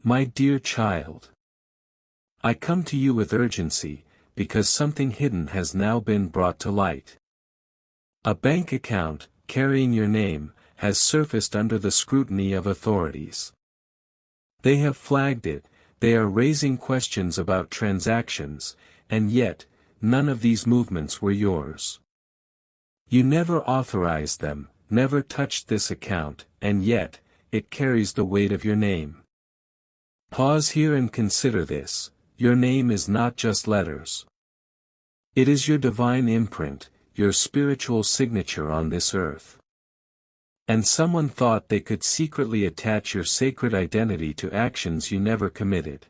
My dear child, I come to you with urgency, because something hidden has now been brought to light. A bank account, carrying your name, has surfaced under the scrutiny of authorities. They have flagged it, they are raising questions about transactions, and yet, none of these movements were yours. You never authorized them, never touched this account, and yet, it carries the weight of your name. Pause here and consider this: your name is not just letters. It is your divine imprint, your spiritual signature on this earth. And someone thought they could secretly attach your sacred identity to actions you never committed.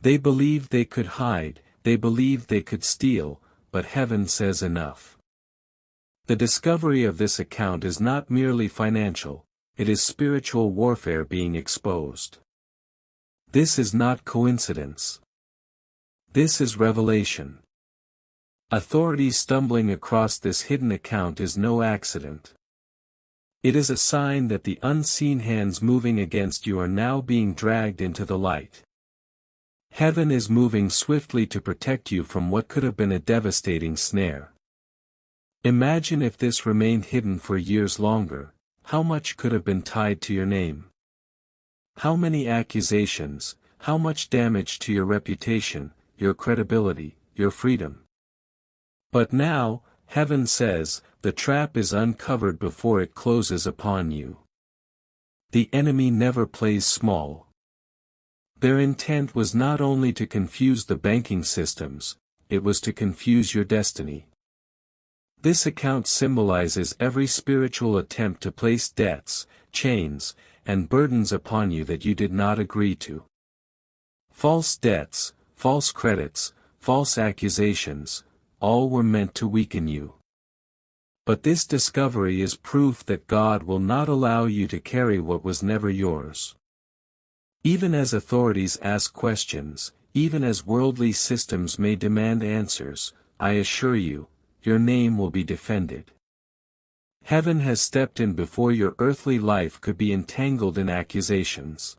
They believed they could hide, they believed they could steal, but heaven says enough. The discovery of this account is not merely financial, it is spiritual warfare being exposed. This is not coincidence. This is revelation. Authorities stumbling across this hidden account is no accident. It is a sign that the unseen hands moving against you are now being dragged into the light. Heaven is moving swiftly to protect you from what could have been a devastating snare. Imagine if this remained hidden for years longer, how much could have been tied to your name? How many accusations, how much damage to your reputation, your credibility, your freedom? But now, heaven says, the trap is uncovered before it closes upon you. The enemy never plays small. Their intent was not only to confuse the banking systems, it was to confuse your destiny. This account symbolizes every spiritual attempt to place debts, chains, and burdens upon you that you did not agree to. False debts, false credits, false accusations, all were meant to weaken you. But this discovery is proof that God will not allow you to carry what was never yours. Even as authorities ask questions, even as worldly systems may demand answers, I assure you, your name will be defended. Heaven has stepped in before your earthly life could be entangled in accusations.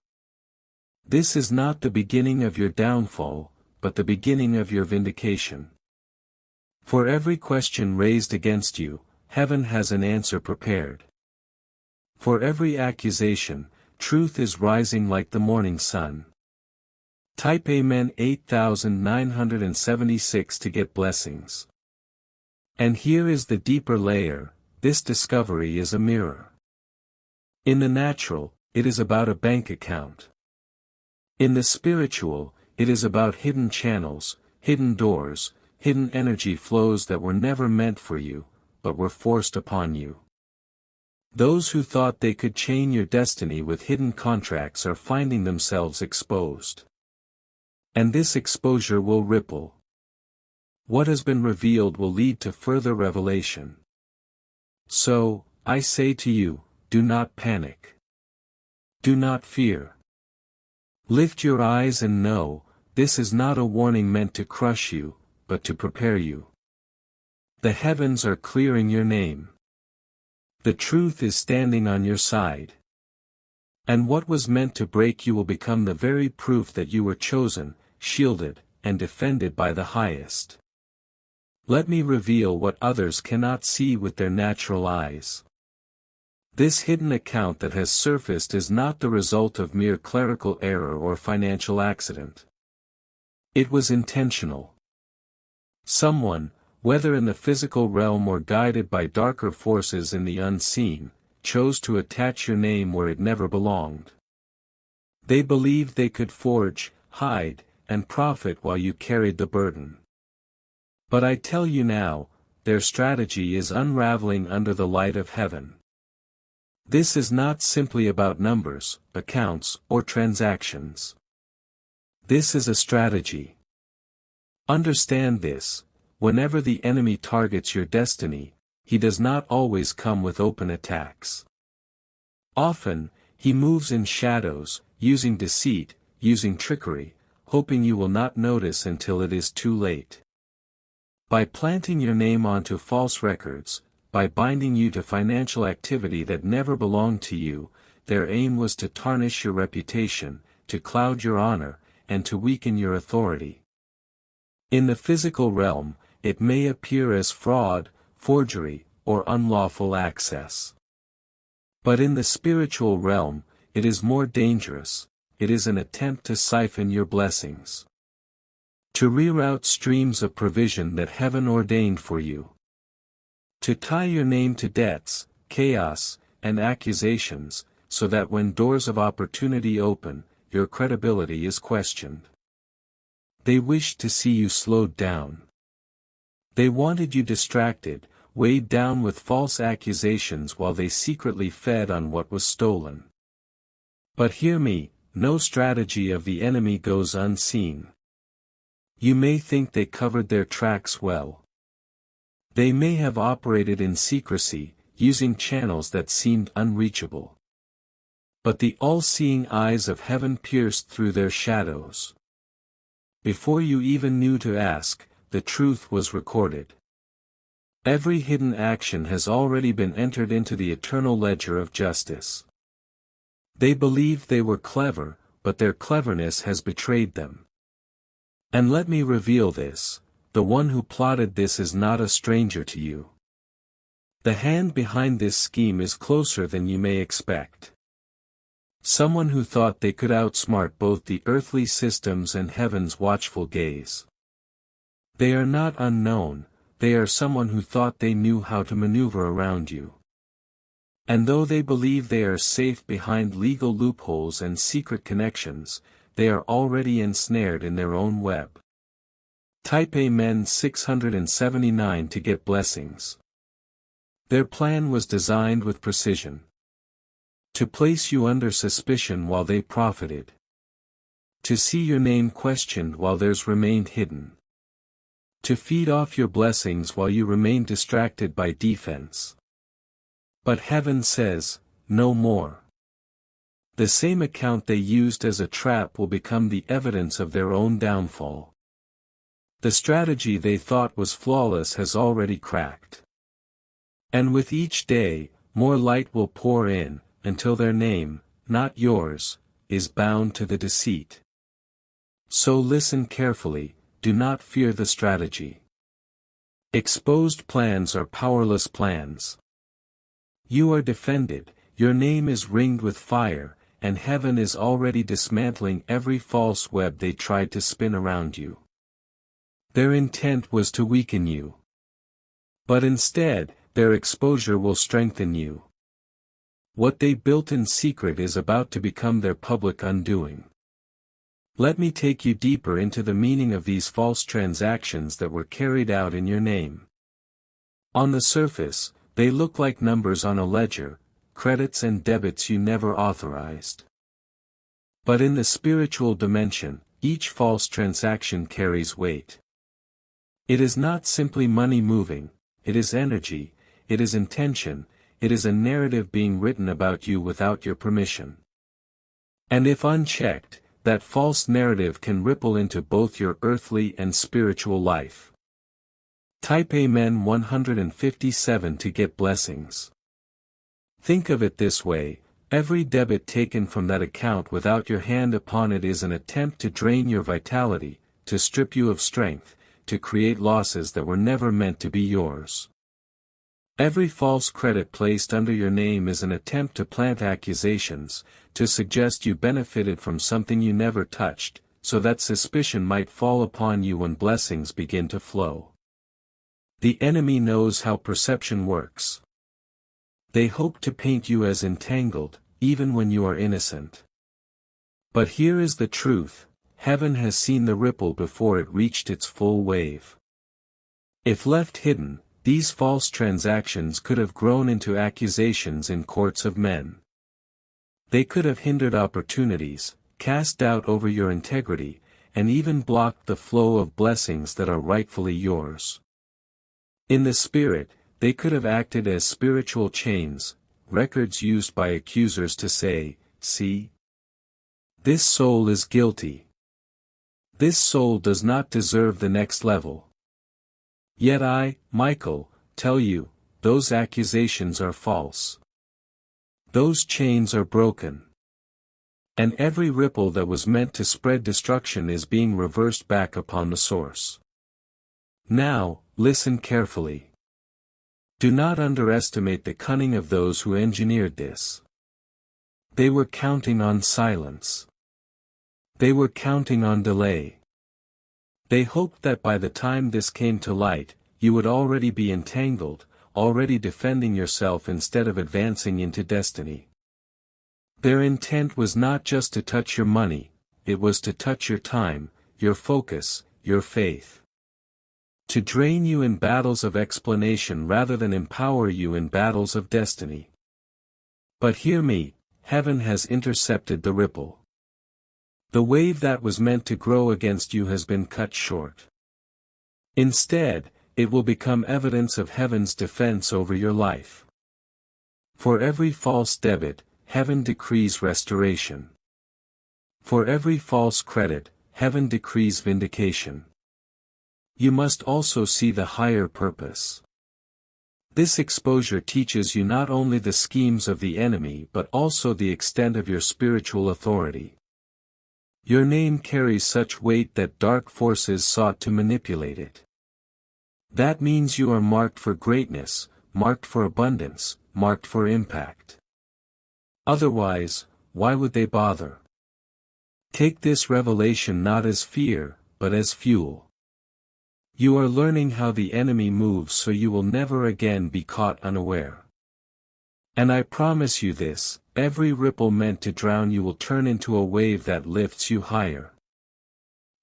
This is not the beginning of your downfall, but the beginning of your vindication. For every question raised against you, heaven has an answer prepared. For every accusation, truth is rising like the morning sun. Type Amen 8976 to get blessings. And here is the deeper layer: this discovery is a mirror. In the natural, it is about a bank account. In the spiritual, it is about hidden channels, hidden doors, hidden energy flows that were never meant for you, but were forced upon you. Those who thought they could chain your destiny with hidden contracts are finding themselves exposed. And this exposure will ripple. What has been revealed will lead to further revelation. So, I say to you, do not panic. Do not fear. Lift your eyes and know, this is not a warning meant to crush you, but to prepare you. The heavens are clearing your name. The truth is standing on your side. And what was meant to break you will become the very proof that you were chosen, shielded, and defended by the Highest. Let me reveal what others cannot see with their natural eyes. This hidden account that has surfaced is not the result of mere clerical error or financial accident. It was intentional. Someone, whether in the physical realm or guided by darker forces in the unseen, chose to attach your name where it never belonged. They believed they could forge, hide, and profit while you carried the burden. But I tell you now, their strategy is unraveling under the light of heaven. This is not simply about numbers, accounts, or transactions. This is a strategy. Understand this: whenever the enemy targets your destiny, he does not always come with open attacks. Often, he moves in shadows, using deceit, using trickery, hoping you will not notice until it is too late. By planting your name onto false records, by binding you to financial activity that never belonged to you, their aim was to tarnish your reputation, to cloud your honor, and to weaken your authority. In the physical realm, it may appear as fraud, forgery, or unlawful access. But in the spiritual realm, it is more dangerous. It is an attempt to siphon your blessings, to reroute streams of provision that heaven ordained for you, to tie your name to debts, chaos, and accusations, so that when doors of opportunity open, your credibility is questioned. They wished to see you slowed down. They wanted you distracted, weighed down with false accusations while they secretly fed on what was stolen. But hear me, no strategy of the enemy goes unseen. You may think they covered their tracks well. They may have operated in secrecy, using channels that seemed unreachable. But the all-seeing eyes of heaven pierced through their shadows. Before you even knew to ask, the truth was recorded. Every hidden action has already been entered into the eternal ledger of justice. They believed they were clever, but their cleverness has betrayed them. And let me reveal this, the one who plotted this is not a stranger to you. The hand behind this scheme is closer than you may expect. Someone who thought they could outsmart both the earthly systems and heaven's watchful gaze. They are not unknown, they are someone who thought they knew how to maneuver around you. And though they believe they are safe behind legal loopholes and secret connections, they are already ensnared in their own web. Type Amen 679 to get blessings. Their plan was designed with precision. To place you under suspicion while they profited. To see your name questioned while theirs remained hidden. To feed off your blessings while you remain distracted by defense. But heaven says, no more. The same account they used as a trap will become the evidence of their own downfall. The strategy they thought was flawless has already cracked. And with each day, more light will pour in, until their name, not yours, is bound to the deceit. So listen carefully, do not fear the strategy. Exposed plans are powerless plans. You are defended, your name is ringed with fire, and heaven is already dismantling every false web they tried to spin around you. Their intent was to weaken you. But instead, their exposure will strengthen you. What they built in secret is about to become their public undoing. Let me take you deeper into the meaning of these false transactions that were carried out in your name. On the surface, they look like numbers on a ledger, credits and debits you never authorized. But in the spiritual dimension, each false transaction carries weight. It is not simply money moving, it is energy, it is intention, it is a narrative being written about you without your permission. And if unchecked, that false narrative can ripple into both your earthly and spiritual life. Type Amen 157 to get blessings. Think of it this way, every debit taken from that account without your hand upon it is an attempt to drain your vitality, to strip you of strength, to create losses that were never meant to be yours. Every false credit placed under your name is an attempt to plant accusations, to suggest you benefited from something you never touched, so that suspicion might fall upon you when blessings begin to flow. The enemy knows how perception works. They hope to paint you as entangled, even when you are innocent. But here is the truth, heaven has seen the ripple before it reached its full wave. If left hidden, these false transactions could have grown into accusations in courts of men. They could have hindered opportunities, cast doubt over your integrity, and even blocked the flow of blessings that are rightfully yours. In the spirit, they could have acted as spiritual chains, records used by accusers to say, see? This soul is guilty. This soul does not deserve the next level. Yet I, Michael, tell you, those accusations are false. Those chains are broken. And every ripple that was meant to spread destruction is being reversed back upon the source. Now, listen carefully. Do not underestimate the cunning of those who engineered this. They were counting on silence. They were counting on delay. They hoped that by the time this came to light, you would already be entangled, already defending yourself instead of advancing into destiny. Their intent was not just to touch your money, it was to touch your time, your focus, your faith. To drain you in battles of explanation rather than empower you in battles of destiny. But hear me, heaven has intercepted the ripple. The wave that was meant to grow against you has been cut short. Instead, it will become evidence of heaven's defense over your life. For every false debit, heaven decrees restoration. For every false credit, heaven decrees vindication. You must also see the higher purpose. This exposure teaches you not only the schemes of the enemy but also the extent of your spiritual authority. Your name carries such weight that dark forces sought to manipulate it. That means you are marked for greatness, marked for abundance, marked for impact. Otherwise, why would they bother? Take this revelation not as fear, but as fuel. You are learning how the enemy moves so you will never again be caught unaware. And I promise you this, every ripple meant to drown you will turn into a wave that lifts you higher.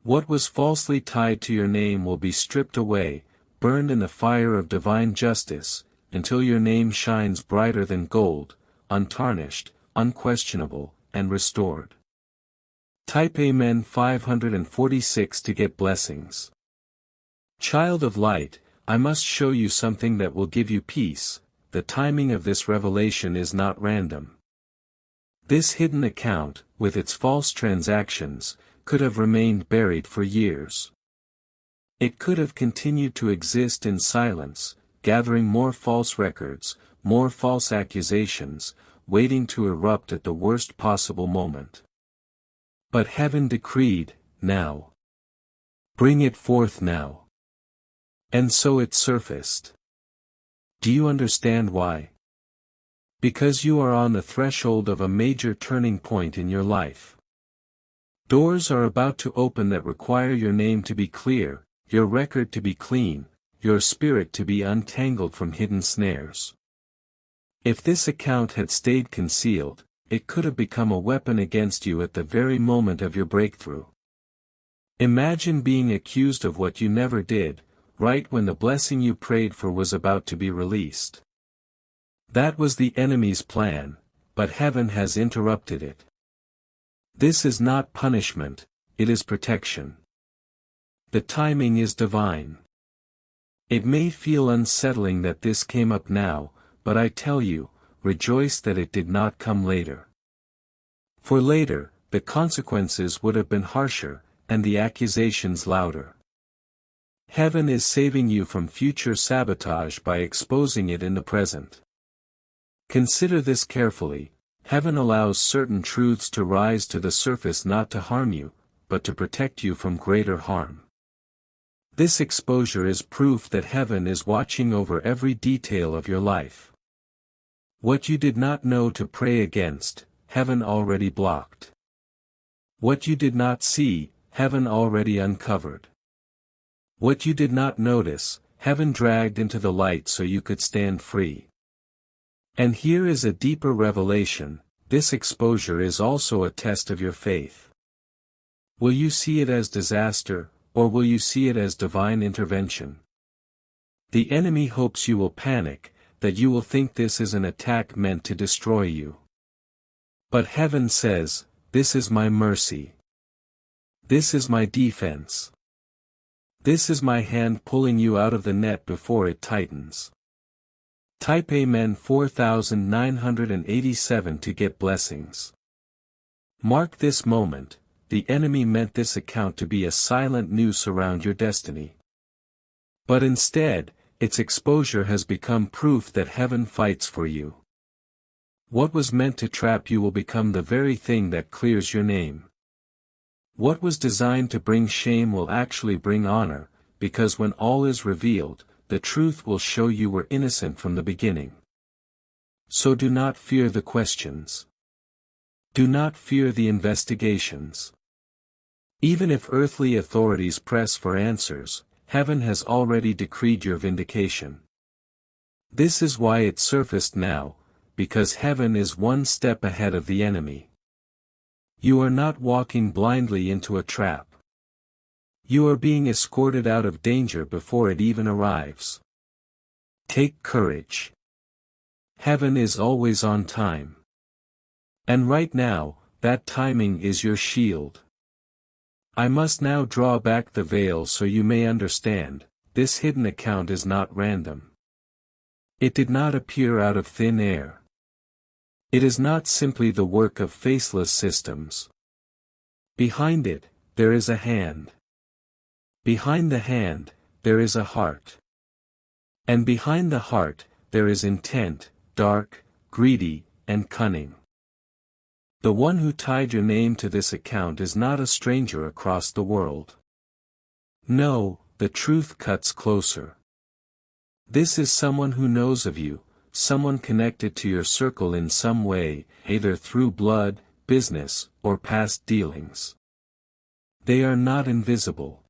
What was falsely tied to your name will be stripped away, burned in the fire of divine justice, until your name shines brighter than gold, untarnished, unquestionable, and restored. Type Amen 546 to get blessings. Child of light, I must show you something that will give you peace. The timing of this revelation is not random. This hidden account, with its false transactions, could have remained buried for years. It could have continued to exist in silence, gathering more false records, more false accusations, waiting to erupt at the worst possible moment. But heaven decreed, now. Bring it forth now. And so it surfaced. Do you understand why? Because you are on the threshold of a major turning point in your life. Doors are about to open that require your name to be clear, your record to be clean, your spirit to be untangled from hidden snares. If this account had stayed concealed, it could have become a weapon against you at the very moment of your breakthrough. Imagine being accused of what you never did, right when the blessing you prayed for was about to be released. That was the enemy's plan, but heaven has interrupted it. This is not punishment, it is protection. The timing is divine. It may feel unsettling that this came up now, but I tell you, rejoice that it did not come later. For later, the consequences would have been harsher, and the accusations louder. Heaven is saving you from future sabotage by exposing it in the present. Consider this carefully, heaven allows certain truths to rise to the surface not to harm you, but to protect you from greater harm. This exposure is proof that heaven is watching over every detail of your life. What you did not know to pray against, heaven already blocked. What you did not see, heaven already uncovered. What you did not notice, heaven dragged into the light so you could stand free. And here is a deeper revelation, this exposure is also a test of your faith. Will you see it as disaster, or will you see it as divine intervention? The enemy hopes you will panic, that you will think this is an attack meant to destroy you. But heaven says, this is my mercy. This is my defense. This is my hand pulling you out of the net before it tightens. Type Amen 4987 to get blessings. Mark this moment, the enemy meant this account to be a silent noose around your destiny. But instead, its exposure has become proof that heaven fights for you. What was meant to trap you will become the very thing that clears your name. What was designed to bring shame will actually bring honor, because when all is revealed, the truth will show you were innocent from the beginning. So do not fear the questions. Do not fear the investigations. Even if earthly authorities press for answers, heaven has already decreed your vindication. This is why it surfaced now, because heaven is one step ahead of the enemy. You are not walking blindly into a trap. You are being escorted out of danger before it even arrives. Take courage. Heaven is always on time. And right now, that timing is your shield. I must now draw back the veil so you may understand, this hidden account is not random. It did not appear out of thin air. It is not simply the work of faceless systems. Behind it, there is a hand. Behind the hand, there is a heart. And behind the heart, there is intent, dark, greedy, and cunning. The one who tied your name to this account is not a stranger across the world. No, the truth cuts closer. This is someone who knows of you, someone connected to your circle in some way, either through blood, business, or past dealings. They are not invisible.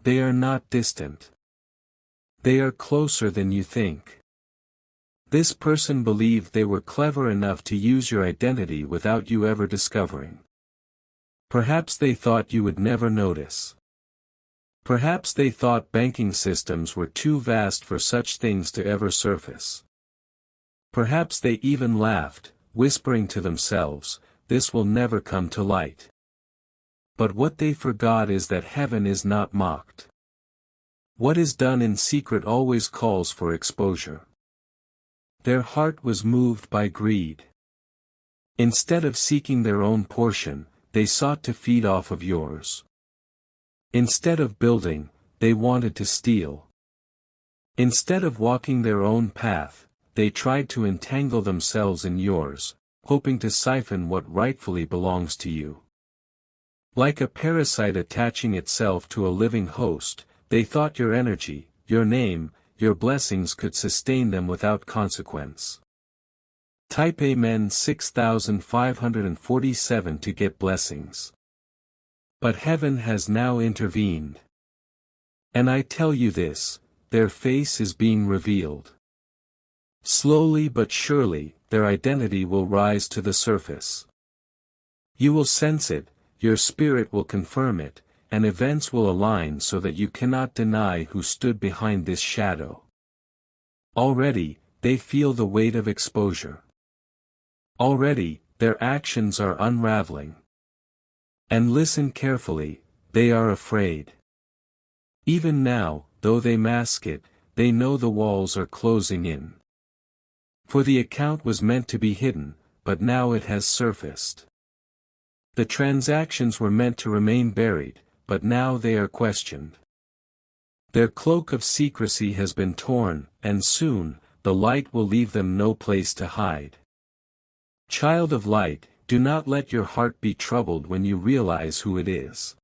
They are not distant. They are closer than you think. This person believed they were clever enough to use your identity without you ever discovering. Perhaps they thought you would never notice. Perhaps they thought banking systems were too vast for such things to ever surface. Perhaps they even laughed, whispering to themselves, "This will never come to light." But what they forgot is that heaven is not mocked. What is done in secret always calls for exposure. Their heart was moved by greed. Instead of seeking their own portion, they sought to feed off of yours. Instead of building, they wanted to steal. Instead of walking their own path, they tried to entangle themselves in yours, hoping to siphon what rightfully belongs to you. Like a parasite attaching itself to a living host, they thought your energy, your name, your blessings could sustain them without consequence. Type Amen 6547 to get blessings. But heaven has now intervened. And I tell you this, their face is being revealed. Slowly but surely, their identity will rise to the surface. You will sense it, your spirit will confirm it, and events will align so that you cannot deny who stood behind this shadow. Already, they feel the weight of exposure. Already, their actions are unraveling. And listen carefully, they are afraid. Even now, though they mask it, they know the walls are closing in. For the account was meant to be hidden, but now it has surfaced. The transactions were meant to remain buried, but now they are questioned. Their cloak of secrecy has been torn, and soon, the light will leave them no place to hide. Child of light, do not let your heart be troubled when you realize who it is.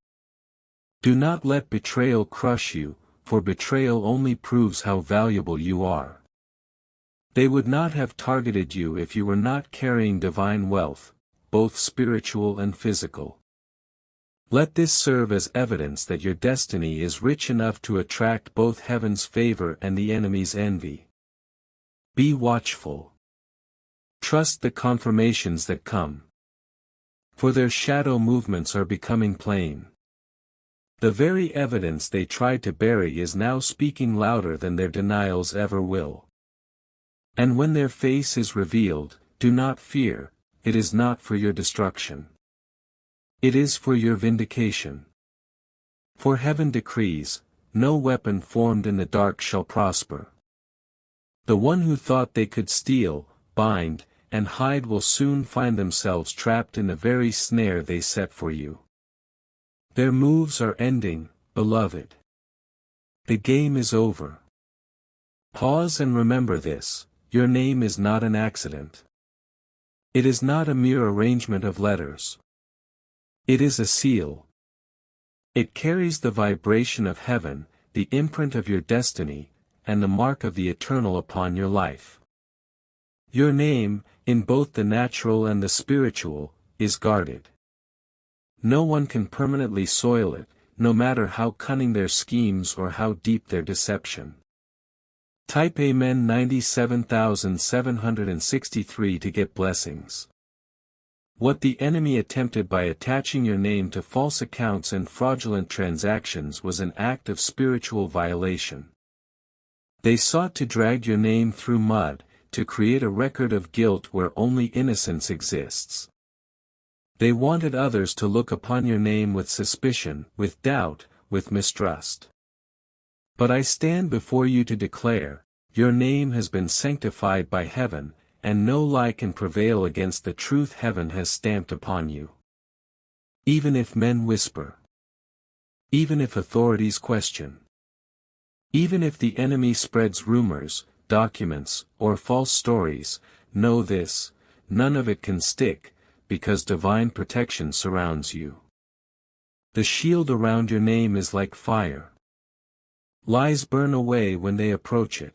Do not let betrayal crush you, for betrayal only proves how valuable you are. They would not have targeted you if you were not carrying divine wealth, both spiritual and physical. Let this serve as evidence that your destiny is rich enough to attract both heaven's favor and the enemy's envy. Be watchful. Trust the confirmations that come. For their shadow movements are becoming plain. The very evidence they tried to bury is now speaking louder than their denials ever will. And when their face is revealed, do not fear, it is not for your destruction. It is for your vindication. For heaven decrees, no weapon formed in the dark shall prosper. The one who thought they could steal, bind, and hide will soon find themselves trapped in the very snare they set for you. Their moves are ending, beloved. The game is over. Pause and remember this, your name is not an accident. It is not a mere arrangement of letters. It is a seal. It carries the vibration of heaven, the imprint of your destiny, and the mark of the eternal upon your life. Your name, in both the natural and the spiritual, is guarded. No one can permanently soil it, no matter how cunning their schemes or how deep their deception. Type Amen 97,763 to get blessings. What the enemy attempted by attaching your name to false accounts and fraudulent transactions was an act of spiritual violation. They sought to drag your name through mud, to create a record of guilt where only innocence exists. They wanted others to look upon your name with suspicion, with doubt, with mistrust. But I stand before you to declare, your name has been sanctified by heaven, and no lie can prevail against the truth heaven has stamped upon you. Even if men whisper. Even if authorities question. Even if the enemy spreads rumors, documents, or false stories, know this, none of it can stick, because divine protection surrounds you. The shield around your name is like fire. Lies burn away when they approach it.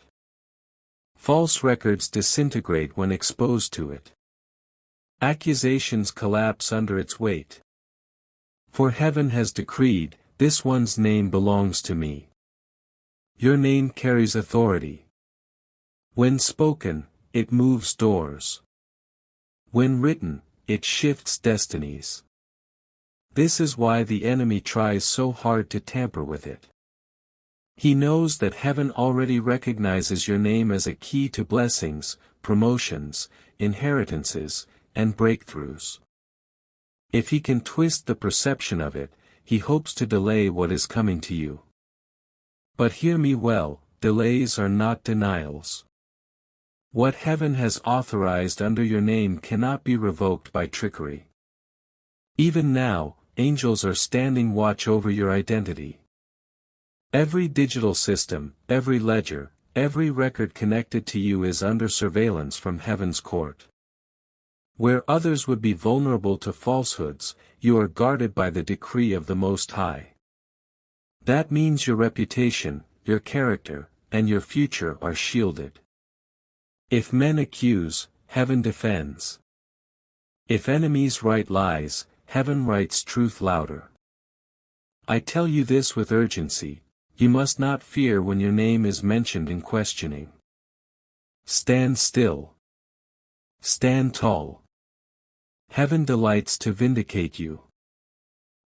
False records disintegrate when exposed to it. Accusations collapse under its weight. For heaven has decreed, this one's name belongs to me. Your name carries authority. When spoken, it moves doors. When written, it shifts destinies. This is why the enemy tries so hard to tamper with it. He knows that heaven already recognizes your name as a key to blessings, promotions, inheritances, and breakthroughs. If he can twist the perception of it, he hopes to delay what is coming to you. But hear me well, delays are not denials. What heaven has authorized under your name cannot be revoked by trickery. Even now, angels are standing watch over your identity. Every digital system, every ledger, every record connected to you is under surveillance from heaven's court. Where others would be vulnerable to falsehoods, you are guarded by the decree of the Most High. That means your reputation, your character, and your future are shielded. If men accuse, heaven defends. If enemies write lies, heaven writes truth louder. I tell you this with urgency. You must not fear when your name is mentioned in questioning. Stand still. Stand tall. Heaven delights to vindicate you.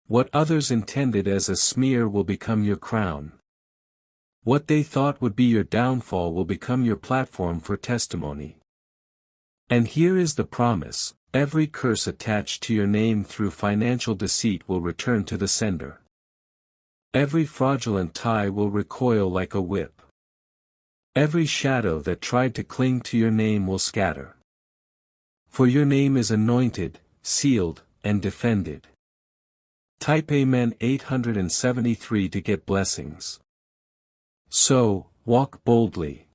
What others intended as a smear will become your crown. What they thought would be your downfall will become your platform for testimony. And here is the promise, every curse attached to your name through financial deceit will return to the sender. Every fraudulent tie will recoil like a whip. Every shadow that tried to cling to your name will scatter. For your name is anointed, sealed, and defended. Type Amen 873 to get blessings. So, walk boldly.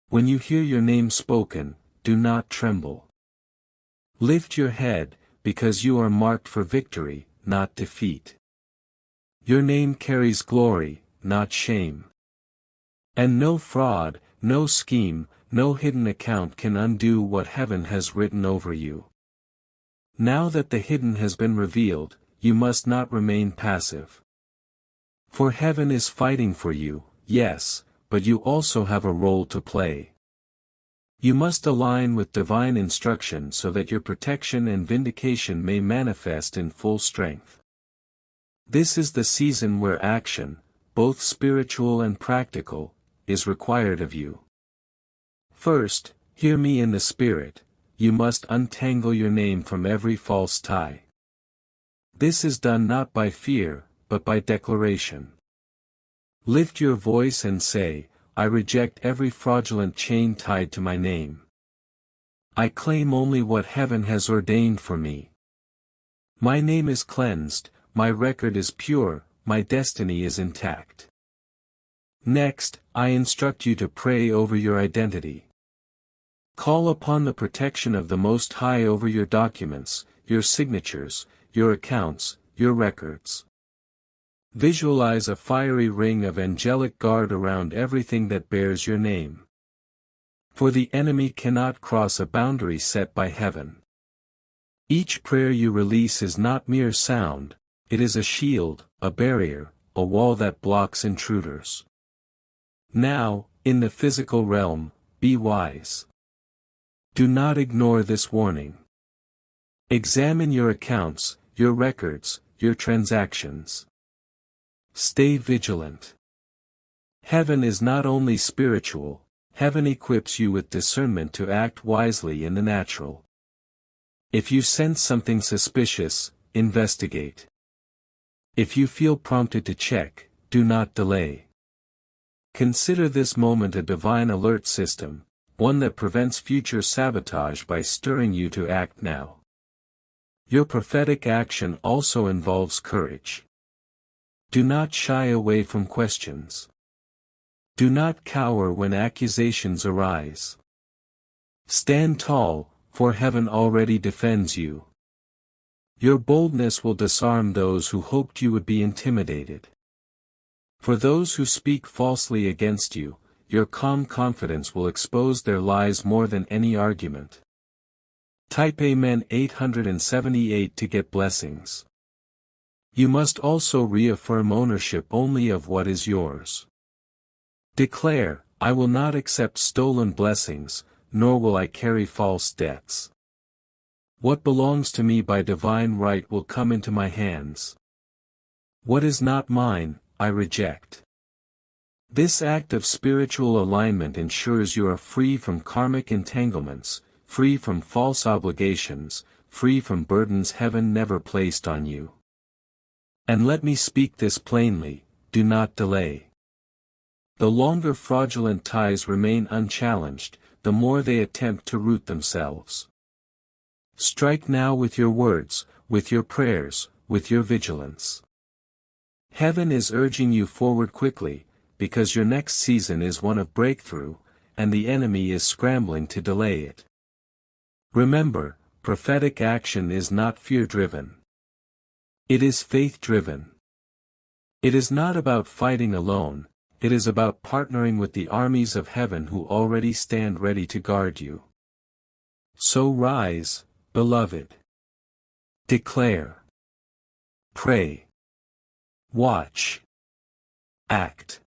When you hear your name spoken, do not tremble. Lift your head, because you are marked for victory, not defeat. Your name carries glory, not shame. And no fraud, no scheme, no hidden account can undo what heaven has written over you. Now that the hidden has been revealed, you must not remain passive. For heaven is fighting for you, yes, but you also have a role to play. You must align with divine instruction so that your protection and vindication may manifest in full strength. This is the season where action, both spiritual and practical, is required of you. First, hear me in the Spirit, you must untangle your name from every false tie. This is done not by fear, but by declaration. Lift your voice and say, I reject every fraudulent chain tied to my name. I claim only what heaven has ordained for me. My name is cleansed, my record is pure, my destiny is intact. Next, I instruct you to pray over your identity. Call upon the protection of the Most High over your documents, your signatures, your accounts, your records. Visualize a fiery ring of angelic guard around everything that bears your name. For the enemy cannot cross a boundary set by heaven. Each prayer you release is not mere sound, it is a shield, a barrier, a wall that blocks intruders. Now, in the physical realm, be wise. Do not ignore this warning. Examine your accounts, your records, your transactions. Stay vigilant. Heaven is not only spiritual, heaven equips you with discernment to act wisely in the natural. If you sense something suspicious, investigate. If you feel prompted to check, do not delay. Consider this moment a divine alert system, one that prevents future sabotage by stirring you to act now. Your prophetic action also involves courage. Do not shy away from questions. Do not cower when accusations arise. Stand tall, for heaven already defends you. Your boldness will disarm those who hoped you would be intimidated. For those who speak falsely against you, your calm confidence will expose their lies more than any argument. Type Amen 878 to get blessings. You must also reaffirm ownership only of what is yours. Declare, I will not accept stolen blessings, nor will I carry false debts. What belongs to me by divine right will come into my hands. What is not mine, I reject. This act of spiritual alignment ensures you are free from karmic entanglements, free from false obligations, free from burdens heaven never placed on you. And let me speak this plainly, do not delay. The longer fraudulent ties remain unchallenged, the more they attempt to root themselves. Strike now with your words, with your prayers, with your vigilance. Heaven is urging you forward quickly, because your next season is one of breakthrough, and the enemy is scrambling to delay it. Remember, prophetic action is not fear-driven. It is faith-driven. It is not about fighting alone, it is about partnering with the armies of heaven who already stand ready to guard you. So rise, beloved. Declare. Pray. Watch. Act.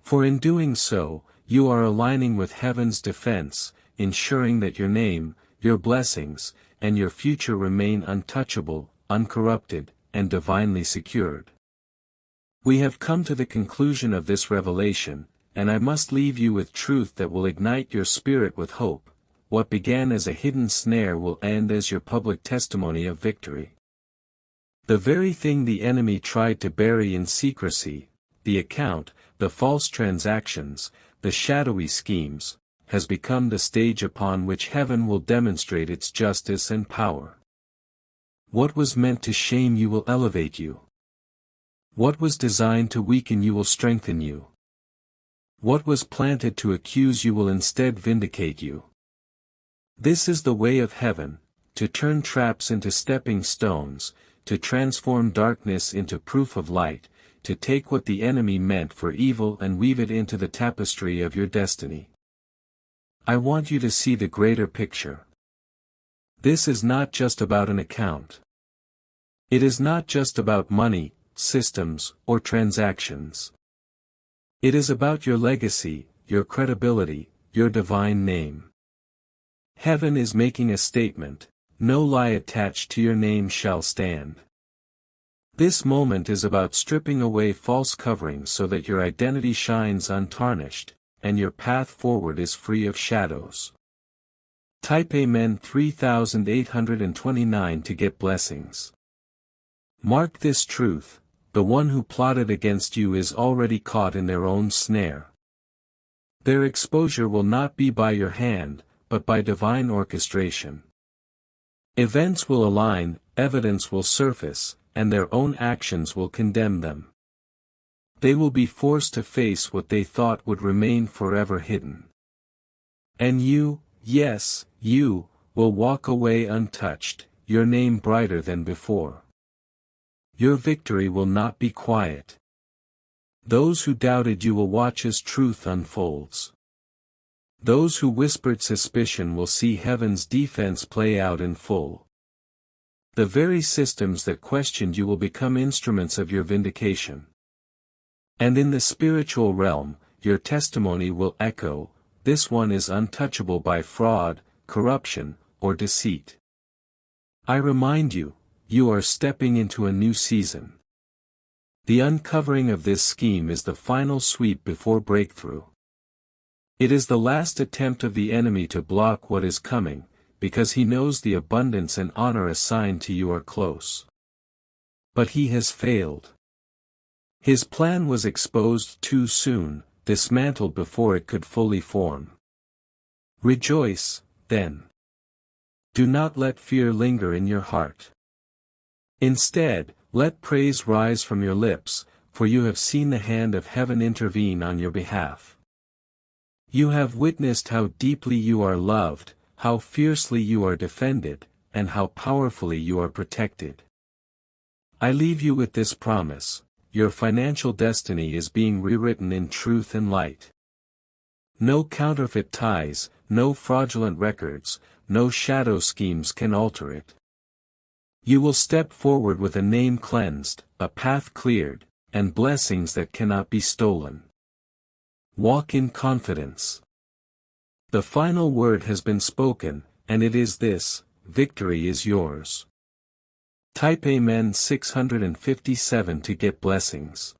For in doing so, you are aligning with heaven's defense, ensuring that your name, your blessings, and your future remain untouchable, uncorrupted, and divinely secured. We have come to the conclusion of this revelation, and I must leave you with truth that will ignite your spirit with hope. What began as a hidden snare will end as your public testimony of victory. The very thing the enemy tried to bury in secrecy, the account, the false transactions, the shadowy schemes, has become the stage upon which heaven will demonstrate its justice and power. What was meant to shame you will elevate you. What was designed to weaken you will strengthen you. What was planted to accuse you will instead vindicate you. This is the way of heaven, to turn traps into stepping stones, to transform darkness into proof of light, to take what the enemy meant for evil and weave it into the tapestry of your destiny. I want you to see the greater picture. This is not just about an account. It is not just about money, systems, or transactions. It is about your legacy, your credibility, your divine name. Heaven is making a statement, no lie attached to your name shall stand. This moment is about stripping away false coverings so that your identity shines untarnished, and your path forward is free of shadows. Type Amen 3829 to get blessings. Mark this truth, the one who plotted against you is already caught in their own snare. Their exposure will not be by your hand, but by divine orchestration. Events will align, evidence will surface, and their own actions will condemn them. They will be forced to face what they thought would remain forever hidden. And you Yes, you will walk away untouched, your name brighter than before. Your victory will not be quiet. Those who doubted you will watch as truth unfolds. Those who whispered suspicion will see heaven's defense play out in full. The very systems that questioned you will become instruments of your vindication. And in the spiritual realm, your testimony will echo, "This one is untouchable by fraud, corruption, or deceit." I remind you, you are stepping into a new season. The uncovering of this scheme is the final sweep before breakthrough. It is the last attempt of the enemy to block what is coming, because he knows the abundance and honor assigned to you are close. But he has failed. His plan was exposed too soon, dismantled before it could fully form. Rejoice, then. Do not let fear linger in your heart. Instead, let praise rise from your lips, for you have seen the hand of heaven intervene on your behalf. You have witnessed how deeply you are loved, how fiercely you are defended, and how powerfully you are protected. I leave you with this promise: your financial destiny is being rewritten in truth and light. No counterfeit ties, no fraudulent records, no shadow schemes can alter it. You will step forward with a name cleansed, a path cleared, and blessings that cannot be stolen. Walk in confidence. The final word has been spoken, and it is this: victory is yours. Type Amen 657 to get blessings.